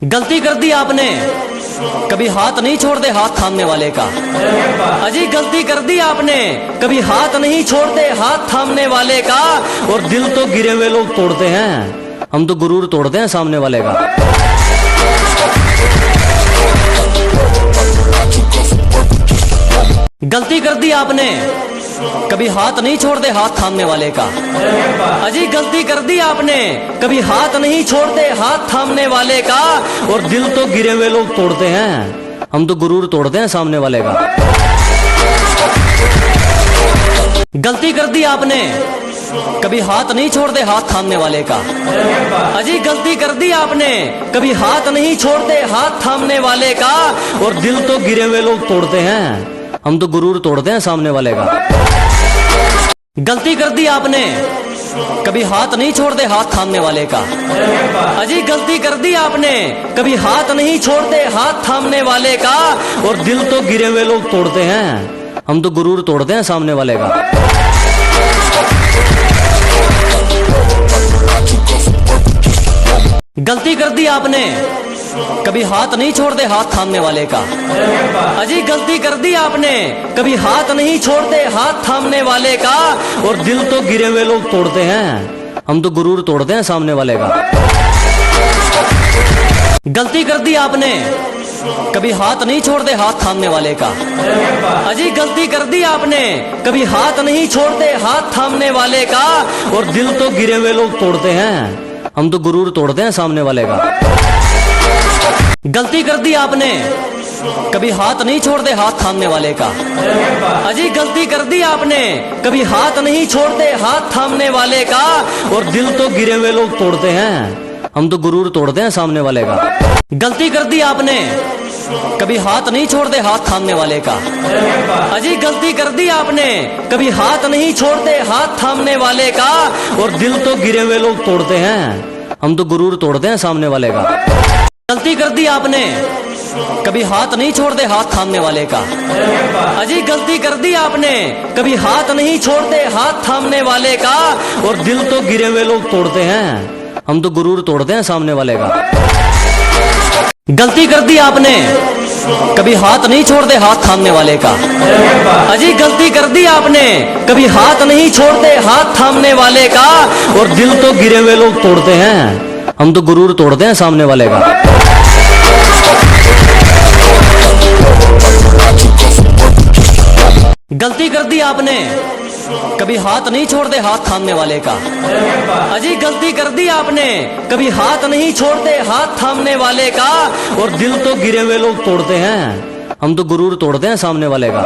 गलती कर दी आपने, कभी हाथ नहीं छोड़ते हाथ थामने वाले का। अजी गलती कर दी आपने, कभी हाथ नहीं छोड़ते हाथ थामने वाले का। और दिल तो गिरे हुए लोग तोड़ते हैं, हम तो गुरूर तोड़ते हैं सामने वाले का। गलती कर दी आपने, कभी हाथ नहीं छोड़ते हाथ थामने वाले का। अजी गलती कर दी आपने, कभी हाथ नहीं छोड़ते हाथ थामने वाले का। और दिल तो गिरे हुए लोग तोड़ते हैं, हम तो गुरूर तोड़ते हैं सामने वाले का। गलती कर दी आपने, कभी हाथ नहीं छोड़ते हाथ थामने वाले का। अजी गलती कर दी आपने, कभी हाथ नहीं छोड़ते हाथ थामने वाले का। और दिल तो गिरे हुए लोग तोड़ते हैं, हम तो गुरूर तोड़ते हैं सामने वाले का। गलती कर दी आपने, कभी हाथ नहीं छोड़ते हाथ थामने वाले का। अजी गलती कर दी आपने, कभी हाथ नहीं छोड़ते हाथ थामने वाले का। और दिल तो गिरे हुए लोग तोड़ते हैं, हम तो गुरूर तोड़ते हैं सामने वाले का। गलती कर दी आपने, कभी हाथ नहीं छोड़ते हाथ थामने वाले का। अजी गलती कर दी आपने, कभी हाथ नहीं छोड़ते हाथ थामने वाले का। और दिल तो गिरे हुए लोग तोड़ते हैं, हम तो गुरूर तोड़ते हैं सामने वाले का। गलती कर दी आपने, कभी हाथ नहीं छोड़ते हाथ थामने वाले का। अजी गलती कर दी आपने, कभी हाथ नहीं छोड़ते हाथ थामने वाले का। और दिल तो गिरे हुए लोग तोड़ते हैं, हम तो गुरूर तोड़ते हैं सामने वाले का। गलती कर दी आपने, कभी हाथ नहीं छोड़ते हाथ थामने वाले का। अजी गलती कर दी आपने, कभी हाथ नहीं छोड़ते हाथ थामने वाले का। और दिल तो गिरे हुए लोग तोड़ते हैं, हम तो गुरूर तोड़ते हैं सामने वाले का। गलती कर दी आपने, कभी हाथ नहीं छोड़ते हाथ थामने वाले का। अजी गलती कर दी आपने, कभी हाथ नहीं छोड़ते हाथ थामने वाले का। और दिल तो गिरे हुए लोग तोड़ते हैं, हम तो गुरूर तोड़ते हैं सामने वाले का। गलती कर दी आपने, कभी हाथ नहीं छोड़ते हाथ थामने वाले का। अजी गलती कर दी आपने, कभी हाथ नहीं छोड़ते हाथ थामने वाले का। और दिल तो गिरे हुए लोग तोड़ते हैं, हम तो गुरूर तोड़ते हैं सामने वाले का। गलती कर दी आपने, कभी हाथ नहीं छोड़ते हाथ थामने वाले का। अजी गलती कर दी आपने, कभी हाथ नहीं छोड़ते हाथ थामने वाले का। और दिल तो गिरे हुए लोग तोड़ते हैं, हम तो गुरूर तोड़ते हैं सामने वाले का। गलती कर दी आपने, कभी हाथ नहीं छोड़ते हाथ थामने वाले का। अजी गलती कर दी आपने, कभी हाथ नहीं छोड़ते हाथ थामने वाले का। और दिल तो गिरे हुए लोग तोड़ते हैं, हम तो गुरूर तोड़ते हैं सामने वाले का।